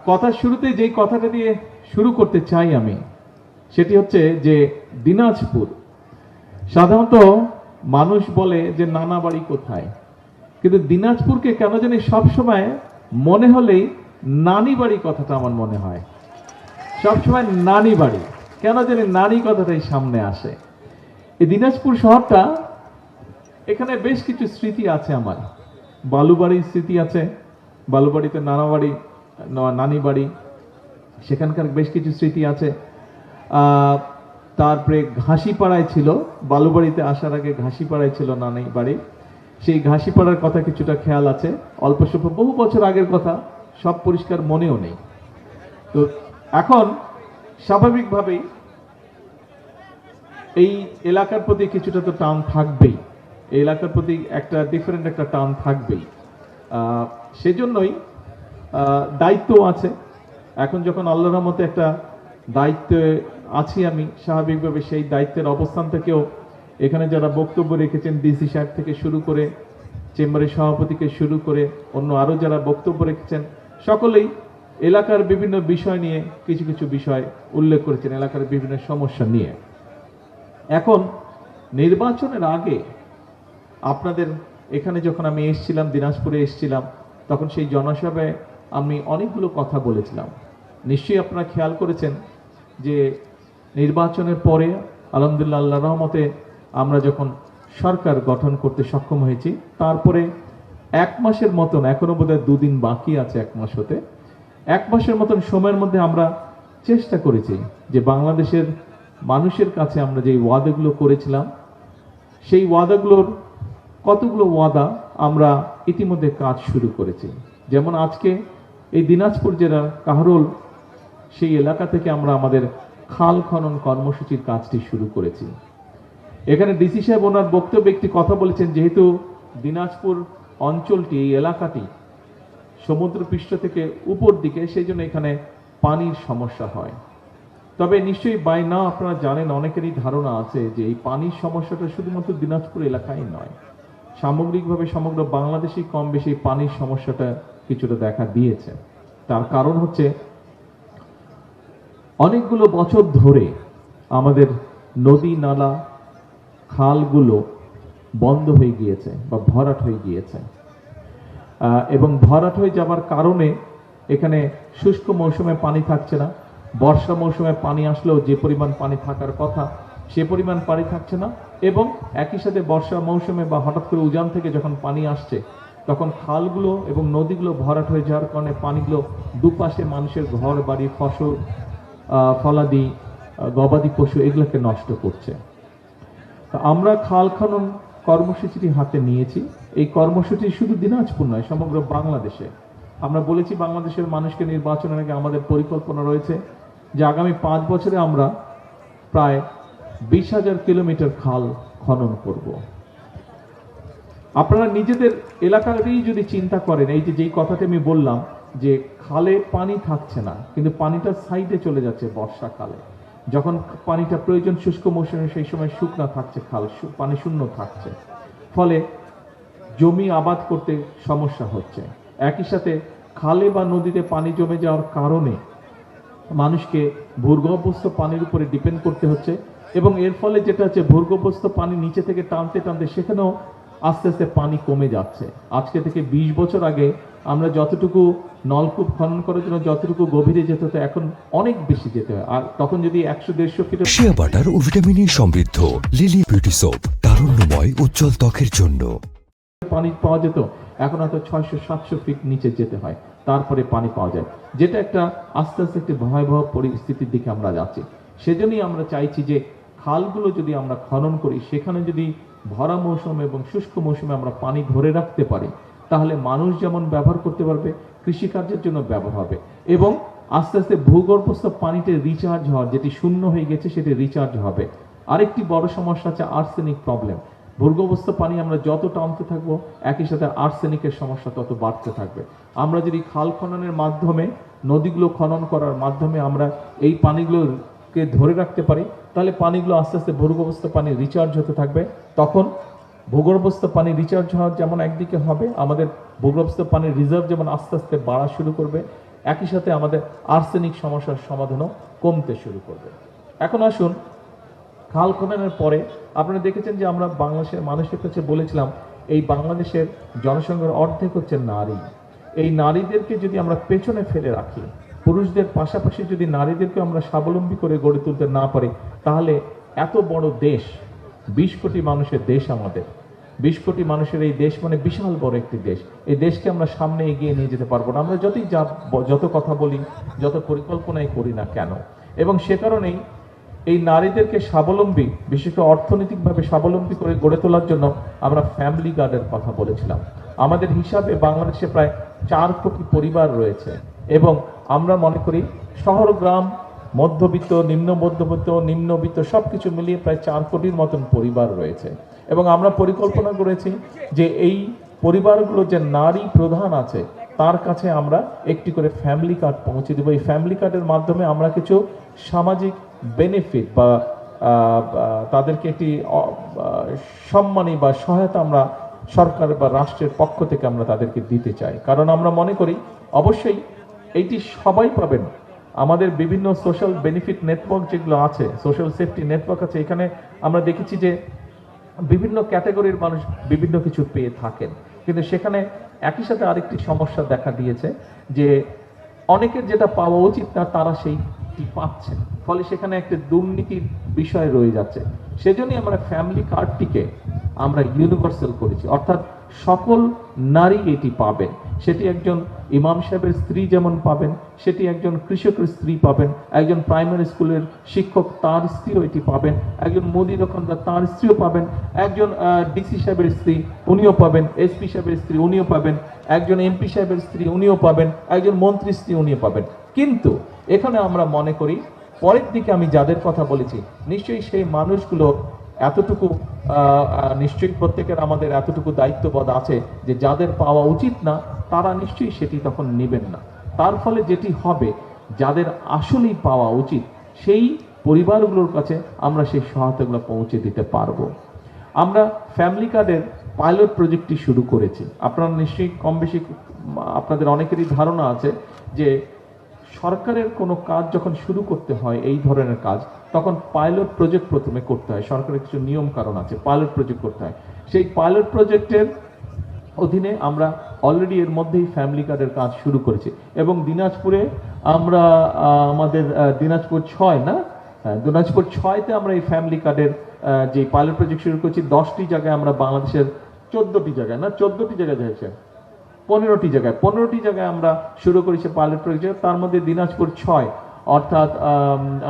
কথার শুরুতে যেই কথাটা দিয়ে শুরু করতে চাই আমি, সেটি হচ্ছে যে দিনাজপুর। সাধারণত মানুষ বলে যে নানা বাড়ি কোথায়, কিন্তু দিনাজপুরকে কেন জানি সবসময় মনে হলেই নানি বাড়ি কথাটা আমার মনে হয়। সবসময় নানি বাড়ি, কেন জানি নানি কথাটাই সামনে আসে। এই দিনাজপুর শহরটা, এখানে বেশ কিছু স্মৃতি আছে আমার। বালুবাড়ির স্মৃতি আছে, বালুবাড়িতে নানি বাড়ি, সেখানকার বেশ কিছু স্মৃতি আছে। তারপরে ঘাসিপাড়ায় ছিল, বালুবাড়িতে আসার আগে ঘাসিপাড়ায় ছিল নানি বাড়ি, সেই ঘাসিপাড়ার কথা কিছুটা খেয়াল আছে, অল্প স্বল্প, বহু বছর আগের কথা, সব পরিষ্কার মনেও নেই। তো এখন স্বাভাবিকভাবেই এই এলাকার প্রতি কিছুটা তো টান থাকবেই, এই এলাকার প্রতি একটা ডিফারেন্ট একটা টান থাকবেই। সেজন্যই দায়িত্ব আছে। এখন যখন আল্লাহর রহমতে একটা দায়িত্বে আছি আমি, স্বাভাবিকভাবে সেই দায়িত্বের অবস্থান থেকেও এখানে যারা বক্তব্য রেখেছেন, ডিসি সাহেব থেকে শুরু করে চেম্বারের সভাপতিকে শুরু করে অন্য আরও যারা বক্তব্য রেখেছেন, সকলেই এলাকার বিভিন্ন বিষয় নিয়ে কিছু কিছু বিষয় উল্লেখ করেছেন, এলাকার বিভিন্ন সমস্যা নিয়ে। এখন নির্বাচনের আগে আপনাদের এখানে যখন আমি এসেছিলাম, দিনাজপুরে এসেছিলাম, তখন সেই জনসভায় আমি অনেকগুলো কথা বলেছিলাম। নিশ্চয়ই আপনারা খেয়াল করেছেন যে নির্বাচনের পরে আলহামদুলিল্লাহ আল্লাহর রহমতে আমরা যখন সরকার গঠন করতে সক্ষম হয়েছি, তারপরে 1 মাসের মতন, এখনো বোধহয় 2 দিন বাকি আছে 1 মাস হতে, 1 মাসের মতন সময়ের মধ্যে আমরা চেষ্টা করেছি যে বাংলাদেশের মানুষের কাছে আমরা যে ওয়াদাগুলো করেছিলাম, সেই ওয়াদাগুলোর কতগুলো ওয়াদা আমরা ইতিমধ্যে কাজ শুরু করেছি। যেমন আজকে এই দিনাজপুর জেলার কাহরোল, সেই এলাকা থেকে আমরা আমাদের খাল খনন কর্মসূচির কাজটি শুরু করেছি। এখানে ডিসি সাহেব ওনার বক্তব্যে একটি কথা বলেছেন, যেহেতু দিনাজপুর অঞ্চলটি, এই এলাকাটি সমুদ্রপৃষ্ঠ থেকে উপর দিকে, সেই জন্য এখানে পানির সমস্যা হয়। তবে নিশ্চয়ই বাই না আপনারা জানেন, অনেকেরই ধারণা আছে যে এই পানির সমস্যাটা শুধুমাত্র দিনাজপুর এলাকায় নয়, সামগ্রিকভাবে সমগ্র বাংলাদেশেই কম বেশি পানির সমস্যাটা কিছুটা দেখা দিয়েছে। তার কারণ হচ্ছে অনেকগুলো বছর ধরে আমাদের নদী নালা খালগুলো বন্ধ হয়ে গিয়েছে বা ভরাট হয়ে গিয়েছে, এবং ভরাট হয়ে যাবার কারণে এখানে শুষ্ক মৌসুমে পানি থাকছে না, বর্ষা মৌসুমে পানি আসলেও যে পরিমাণ পানি থাকার কথা সে পরিমাণ পানি থাকছে না, এবং একই সাথে বর্ষা মৌসুমে বা হঠাৎ করে উজান থেকে যখন পানি আসছে, তখন খালগুলো এবং নদীগুলো ভরাট হয়ে যাওয়ার কারণে পানিগুলো দুপাশে মানুষের ঘর বাড়ি, ফসল ফলাদি, গবাদি পশু এগুলোকে নষ্ট করছে। তা আমরা খাল খনন কর্মসূচিটি হাতে নিয়েছি। এই কর্মসূচি শুধু দিনাজপুর নয়, সমগ্র বাংলাদেশে। আমরা বলেছি বাংলাদেশের মানুষকে নির্বাচনের আগে আমাদের পরিকল্পনা রয়েছে যে আগামী 5 বছরে আমরা প্রায় 20,000 কিলোমিটার খাল খনন করব। আপনারা নিজেদের এলাকারই যদি চিন্তা করেন, এই যে যেই কথাটা আমি বললাম যে খালে পানি থাকছে না, কিন্তু পানিটা সাইডে চলে যাচ্ছে বর্ষাকালে, যখন পানিটা প্রয়োজন শুষ্ক মৌসুমে, সেই সময় শুকনা থাকছে খাল, পানি শূন্য থাকছে, ফলে জমি আবাদ করতে সমস্যা হচ্ছে। একই সাথে খালে বা নদীতে পানি জমে যাওয়ার কারণে মানুষকে ভূগর্ভস্থ পানির উপরে ডিপেন্ড করতে হচ্ছে, এবং এর ফলে যেটা হচ্ছে ভূগর্ভস্থ পানি নিচে থেকে টানতে টানতে সেখানেও আস্তে আস্তে পানি কমে যাচ্ছে। আজকে থেকে 20 বছর আগে আমরা যতটুকু নলকূপ খনন করার জন্য যতটুকু গভীরে যেতে হতো, এখন অনেক বেশি যেতে হয়। আর তখন যদি 100-150 ফিট শিয়া বাটার ও ভিটামিন ই সমৃদ্ধ লিলি বিউটি সোপ, তারুণ্যময় উজ্জ্বল ত্বকের জন্য পানি পাওয়া যেত, এখন হয়তো 600-700 ফিট নিচে যেতে হয়, তারপরে পানি পাওয়া যায়, যেটা একটা আস্তে আস্তে একটি ভয়াবহ পরিস্থিতির দিকে আমরা যাচ্ছি। সেজন্যই আমরা চাইছি যে খালগুলো যদি আমরা খনন করি, সেখানে যদি ভরা মৌসুমে এবং শুষ্ক মৌসুমে আমরা পানি ধরে রাখতে পারি, তাহলে মানুষ যেমন ব্যবহার করতে পারবে, কৃষিকার্যের জন্য ব্যবহার হবে, এবং আস্তে আস্তে ভূগর্ভস্থ পানিতে রিচার্জ হওয়ার, যেটি শূন্য হয়ে গেছে সেটি রিচার্জ হবে। আরেকটি বড় সমস্যা আছে আর্সেনিক প্রবলেম। ভূগর্ভস্থ পানি আমরা যত টানতে থাকবো, একই সাথে আর্সেনিকের সমস্যা তত বাড়তে থাকবে। আমরা যদি খাল খননের মাধ্যমে, নদীগুলো খনন করার মাধ্যমে আমরা এই পানিগুলোকে ধরে রাখতে পারি, তাহলে পানিগুলো আস্তে আস্তে ভূগর্ভস্থ পানি রিচার্জ হতে থাকবে। তখন ভূগর্ভস্থ পানি রিচার্জ হওয়ার যেমন একদিকে হবে, আমাদের ভূগর্ভস্থ পানির রিজার্ভ যেমন আস্তে আস্তে বাড়া শুরু করবে, একই সাথে আমাদের আর্সেনিক সমস্যার সমাধানও কমতে শুরু করবে। এখন আসুন, খাল খননের পরে আপনারা দেখেছেন যে আমরা বাংলাদেশের মানুষের কাছে বলেছিলাম এই বাংলাদেশের জনসংখ্যার অর্ধেক হচ্ছে নারী। এই নারীদেরকে যদি আমরা পেছনে ফেলে রাখি, পুরুষদের পাশাপাশি যদি নারীদেরকে আমরা স্বাবলম্বী করে গড়ে তুলতে না পারি, তাহলে এত বড় দেশ, 20 কোটি মানুষের দেশ আমাদের, 20 কোটি মানুষের এই দেশ মানে বিশাল বড় একটি দেশ। এই দেশকে আমরা সামনে এগিয়ে নিয়ে যেতে পারবো না, আমরা যত কথা বলি, যত পরিকল্পনাই করি না কেন। এবং সে কারণেই এই নারীদেরকে স্বাবলম্বী, বিশেষ করে অর্থনৈতিকভাবে স্বাবলম্বী করে গড়ে তোলার জন্য আমরা ফ্যামিলি কার্ডের কথা বলেছিলাম। আমাদের হিসাবে বাংলাদেশে প্রায় 4 কোটি পরিবার রয়েছে এবং আমরা মনে করি শহর গ্রাম, মধ্যবিত্ত, নিম্ন মধ্যবিত্ত, নিম্নবিত্ত সবকিছু মিলিয়ে প্রায় 4 কোটির মতন পরিবার রয়েছে। এবং আমরা পরিকল্পনা করেছি যে এই পরিবারগুলো যে নারী প্রধান আছে তার কাছে আমরা একটি করে ফ্যামিলি কার্ড পৌঁছে দেবো। এই ফ্যামিলি কার্ডের মাধ্যমে আমরা কিছু সামাজিক বেনিফিট বা তাদেরকে একটি সম্মানী বা সহায়তা আমরা সরকার বা রাষ্ট্রের পক্ষ থেকে আমরা তাদেরকে দিতে চাই। কারণ আমরা মনে করি অবশ্যই এইটি সবাই পাবেন। আমাদের বিভিন্ন সোশ্যাল বেনিফিট নেটওয়ার্ক যেগুলো আছে, সোশ্যাল সেফটি নেটওয়ার্ক আছে, এখানে আমরা দেখেছি যে বিভিন্ন ক্যাটাগরির মানুষ বিভিন্ন কিছু পেয়ে থাকেন, কিন্তু সেখানে একই সাথে আরেকটি সমস্যা দেখা দিয়েছে যে অনেকের যেটা পাওয়া উচিত না তারা সেইটি পাচ্ছেন, ফলে সেখানে একটা দুর্নীতির বিষয় রয়ে যাচ্ছে। সেজন্যই আমরা ফ্যামিলি কার্ডটিকে আমরা ইউনিভার্সাল করেছি, অর্থাৎ সকল নারী এটি পাবেন। সেটি একজন ইমাম সাহেবের স্ত্রী যেমন পাবেন, সেটি একজন কৃষকের স্ত্রী পাবেন, একজন প্রাইমারি স্কুলের শিক্ষক তার স্ত্রীও এটি পাবেন, একজন মুদি দোকানদার তার স্ত্রীও পাবেন, একজন ডিসি সাহেবের স্ত্রী উনিও পাবেন, এসপি সাহেবের স্ত্রী উনিও পাবেন, একজন এমপি সাহেবের স্ত্রী উনিও পাবেন, একজন মন্ত্রীর স্ত্রী উনিও পাবেন। কিন্তু এখানে আমরা মনে করি পরের দিকে আমি যাদের কথা বলেছি, নিশ্চয়ই সেই মানুষগুলো এতটুকু নিশ্চয়ই প্রত্যেকের আমাদের এতটুকু দায়িত্ববোধ আছে যে যাদের পাওয়া উচিত না তারা নিশ্চয়ই সেটি তখন নেবেন না। তার ফলে যেটি হবে, যাদের আসলেই পাওয়া উচিত সেই পরিবারগুলোর কাছে আমরা সেই সহায়তাগুলো পৌঁছে দিতে পারবো। আমরা ফ্যামিলি কার্ডের পাইলট প্রজেক্টটি শুরু করেছি। আপনারা নিশ্চয়ই কম বেশি আপনাদের অনেকেরই ধারণা আছে যে সরকারের কোনো কাজ যখন শুরু করতে হয়, এই ধরনের কাজ, তখন পাইলট প্রজেক্ট প্রথমে করতে হয়। সরকারের কিছু নিয়ম কারণ আছে, পাইলট প্রজেক্ট করতে হয়। সেই পাইলট প্রজেক্টের অধীনে আমরা অলরেডি এর মধ্যেই ফ্যামিলি কার্ডের কাজ শুরু করেছি এবং দিনাজপুরে আমরা আমাদের দিনাজপুর 6 না, দিনাজপুর 6তে আমরা এই ফ্যামিলি কার্ডের যে পাইলট প্রজেক্ট শুরু করেছি। 10টি জায়গায় আমরা বাংলাদেশের 14টি জায়গায় না, 14টি জায়গায় হয়েছে, 15টি জায়গায় আমরা শুরু করেছি পাইলট প্রজেক্ট। তার মধ্যে দিনাজপুর 6 অর্থাৎ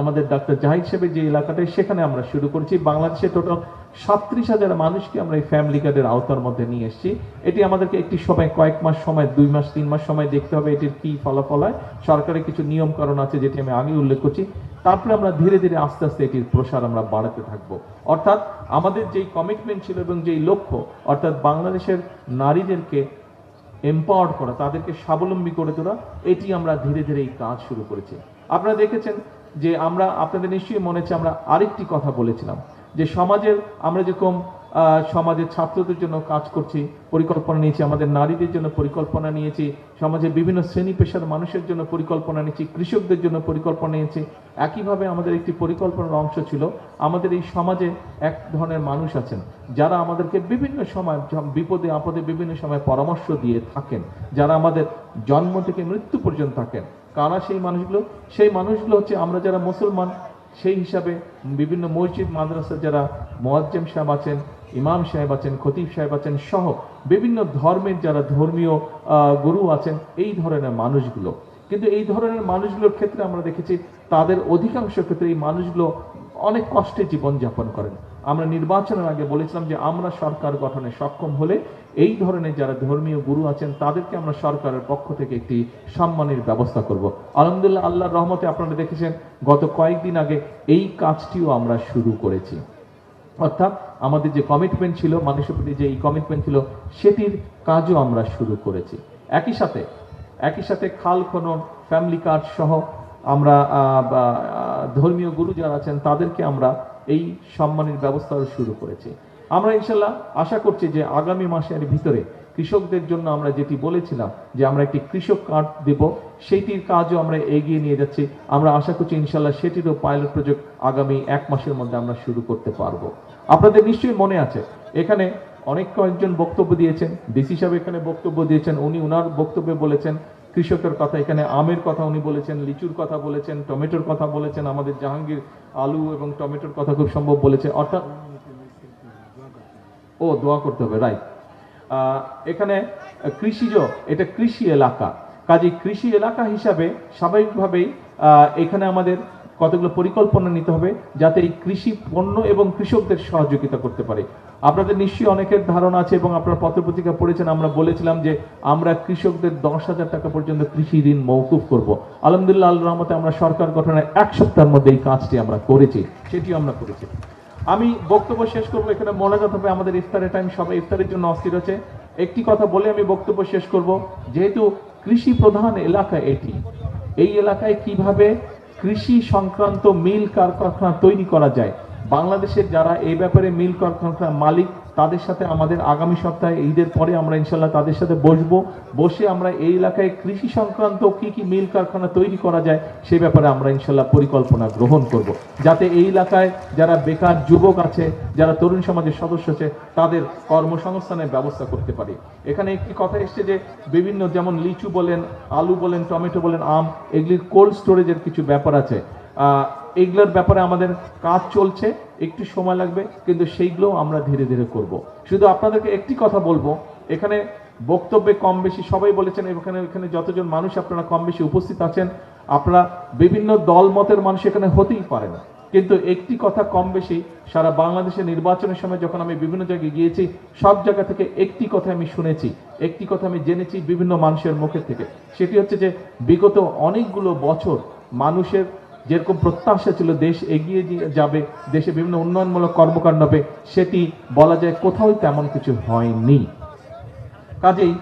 আমাদের ডাক্তার জাহিদ সাহেবের যে এলাকাটায়, সেখানে আমরা শুরু করেছি। বাংলাদেশে টোটাল 37,000 মানুষকে আমরা এই ফ্যামিলি কার্ডের আওতার মধ্যে নিয়ে এসেছি। এটি আমাদেরকে একটি সময়, কয়েক মাস সময়, 2 মাস 3 মাস সময় দেখতে হবে এটির কি ফলাফল হয়। সরকারের কিছু নিয়ম কারণ আছে যেটি আমি আগে উল্লেখ করছি। তারপরে আমরা ধীরে ধীরে আস্তে আস্তে এটির প্রসার আমরা বাড়াতে থাকবো। অর্থাৎ আমাদের যেই কমিটমেন্ট ছিল এবং যেই লক্ষ্য, অর্থাৎ বাংলাদেশের নারীদেরকে এম্পাওয়ার্ড করা, তাদেরকে স্বাবলম্বী করে তোলা, এটি আমরা ধীরে ধীরে এই কাজ শুরু করেছি। আপনারা দেখেছেন যে আমরা, আপনাদের নিশ্চয়ই মনে আছে, আমরা আরেকটি কথা বলেছিলাম যে সমাজের, আমরা যেরকম সমাজের ছাত্রদের জন্য কাজ করছি, পরিকল্পনা নিয়েছি, আমাদের নারীদের জন্য পরিকল্পনা নিয়েছি, সমাজের বিভিন্ন শ্রেণী পেশার মানুষের জন্য পরিকল্পনা নিয়েছি, কৃষকদের জন্য পরিকল্পনা নিয়েছি। একইভাবে আমাদের একটি পরিকল্পনার অংশ ছিল, আমাদের এই সমাজে এক ধরনের মানুষ আছেন যারা আমাদেরকে বিভিন্ন সময় বিপদে আপদে বিভিন্ন সময় পরামর্শ দিয়ে থাকেন, যারা আমাদের জন্ম থেকে মৃত্যু পর্যন্ত থাকেন। কারা সেই মানুষগুলো? সেই মানুষগুলো হচ্ছে আমরা যারা মুসলমান, সেই হিসাবে বিভিন্ন মসজিদ মাদ্রাসা যারা মুয়াজ্জিম সাহেব আছেন, ইমাম সাহেব আছেন, খতিব সাহেব আছেন সহ বিভিন্ন ধর্মের যারা ধর্মীয় গুরু আছেন, এই ধরনের মানুষগুলো। কিন্তু এই ধরনের মানুষগুলোর ক্ষেত্রে আমরা দেখেছি তাদের অধিকাংশ ক্ষেত্রে এই মানুষগুলো অনেক কষ্টে জীবনযাপন করেন। আমরা নির্বাচনের আগে বলেছিলাম যে আমরা সরকার গঠনে সক্ষম হলে এই ধরনের যারা ধর্মীয় গুরু আছেন তাদেরকে আমরা সরকারের পক্ষ থেকে একটি সম্মানের ব্যবস্থা করব। আলহামদুলিল্লাহ, আল্লাহর রহমতে আপনারা দেখেছেন গত কয়েকদিন আগে এই কাজটিও আমরা শুরু করেছি। অর্থাৎ আমাদের যে কমিটমেন্ট ছিল, মানুষের প্রতি যে এই কমিটমেন্ট ছিল, সেটির কাজও আমরা শুরু করেছি। একই সাথে খাল খনন, ফ্যামিলি কার্ড সহ আমরা ধর্মীয় গুরু যারা আছেন তাদেরকে আমরা এই সম্মানের ব্যবস্থাও শুরু করেছি। আমরা ইনশাল্লাহ আশা করছি যে আগামী মাসের ভিতরে কৃষকদের জন্য আমরা যেটি বলেছিলাম যে আমরা একটি কৃষক কার্ড দেব, সেইটির কাজও আমরা এগিয়ে নিয়ে যাচ্ছি। আমরা আশা করছি ইনশাল্লাহ সেটিরও পাইলট প্রজেক্ট আগামী 1 মাসের মধ্যে আমরা শুরু করতে পারবো। আপনাদের নিশ্চয়ই মনে আছে এখানে অনেক কয়েকজন বক্তব্য দিয়েছেন, ডিসি সাহেব এখানে বক্তব্য দিয়েছেন, উনি ওনার বক্তব্যে বলেছেন কৃষকের কথা, এখানে আমের কথা উনি বলেছেন, লিচুর কথা বলেছেন, টমেটোর কথা বলেছেন, আমাদের জাহাঙ্গীর আলু এবং টমেটোর কথা খুব সম্ভব বলেছে। অর্থাৎ দোয়া করতে হবে, রাইট। এখানে কৃষিজ, এটা কৃষি এলাকা, কাজে কৃষি এলাকা হিসাবে স্বাভাবিকভাবেই এখানে আমাদের কতগুলো পরিকল্পনা নিতে হবে যাতে এই কৃষি পণ্য এবং কৃষকদের সহযোগিতা করতে পারে। আপনাদের নিশ্চয়ই অনেকের ধারণা আছে এবং আপনারা পত্রপত্রিকা পড়েছেন, আমরা বলেছিলাম যে আমরা কৃষকদের 10,000 টাকা পর্যন্ত কৃষি ঋণ মওকুফ করব। আলহামদুলিল্লাহ, আল্লাহর রহমতে আমরা সরকার গঠনের 1 সপ্তাহের মধ্যে এই কাজটি আমরা করেছি, সেটিও আমরা করেছি। আমি বক্তব্য শেষ করবো, এখানে মোনাজাত হবে, আমাদের ইফতারের টাইম, সবাই ইফতারের জন্য অস্থির আছে। একটি কথা বলে আমি বক্তব্য শেষ করব, যেহেতু কৃষি প্রধান এলাকা এটি, এই এলাকায় কিভাবে কৃষি সংক্রান্ত মিল কারখানা তৈরি করা যায়, বাংলাদেশের যারা এই ব্যাপারে মিল কারখানার মালিক তাদের সাথে আমাদের আগামী সপ্তাহে ঈদের পরে আমরা ইনশাল্লাহ তাদের সাথে বসে আমরা এই এলাকায় কৃষি সংক্রান্ত কি কি মিল কারখানা তৈরি করা যায় সেই ব্যাপারে আমরা ইনশাল্লাহ পরিকল্পনা গ্রহণ করব, যাতে এই এলাকায় যারা বেকার যুবক আছে, যারা তরুণ সমাজের সদস্য আছে, তাদের কর্মসংস্থানের ব্যবস্থা করতে পারি। এখানে একটি কথা এসছে যে বিভিন্ন, যেমন লিচু বলেন, আলু বলেন, টমেটো বলেন, আম, এগুলির কোল্ড স্টোরেজের কিছু ব্যাপার আছে। এইগুলোর ব্যাপারে আমাদের কাজ চলছে, একটু সময় লাগবে, কিন্তু সেইগুলো আমরা ধীরে ধীরে করব। শুধু আপনাদেরকে একটি কথা বলবো, এখানে বক্তব্যে কম বেশি সবাই বলেছেন, এখানে যতজন মানুষ আপনারা কম বেশি উপস্থিত আছেন, আপনারা বিভিন্ন দল মতের মানুষ এখানে হতেই পারেন, কিন্তু একটি কথা কম বেশি সারা বাংলাদেশের নির্বাচনের সময় যখন আমি বিভিন্ন জায়গায় গিয়েছি, সব জায়গা থেকে একটি কথা আমি শুনেছি, একটি কথা আমি জেনেছি বিভিন্ন মানুষের মুখের থেকে, সেটি হচ্ছে যে বিগত অনেকগুলো বছর মানুষের যেরকম প্রত্যাশা ছিল দেশ এগিয়ে যাবে, দেশে বিভিন্ন উন্নয়নমূলক কর্মকাণ্ড হবে, সেটি বলা যায় কোথাও তেমন কিছু হয়নি। কাজেই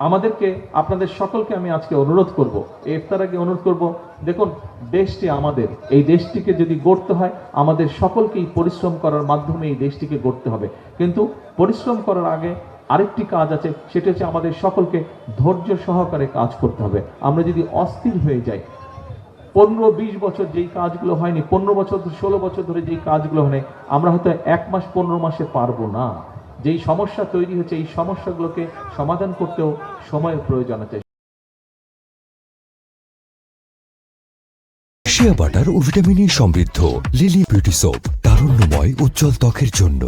আমাদেরকে, আপনাদের সকলকে আমি আজকে অনুরোধ করব, ইফতার আগে অনুরোধ করব, দেখুন দেশটি আমাদের, এই দেশটিকে যদি গড়তে হয় আমাদের সকলকেই পরিশ্রম করার মাধ্যমে এই দেশটিকে গড়তে হবে, কিন্তু পরিশ্রম করার আগে আরেকটি কাজ আছে, সেটা হচ্ছে আমাদের সকলকে ধৈর্য সহকারে কাজ করতে হবে। আমরা যদি অস্থির হয়ে যাই, 15-20 বছর যেই কাজগুলো হয়নি, 15 বছর 16 বছর ধরে যেই কাজগুলো হয়নি, আমরা হয়তো 1 মাস 15 মাসে পারবো না। যেই সমস্যা তৈরি হচ্ছে, এই সমস্যাগুলোকে সমাধান করতেও সময়ের প্রয়োজন আছে। শিয়া বাটার ও ভিটামিন ই সমৃদ্ধ লিলি বিউটি সোপ, তারুণ্যময় উজ্জ্বল ত্বকের জন্য।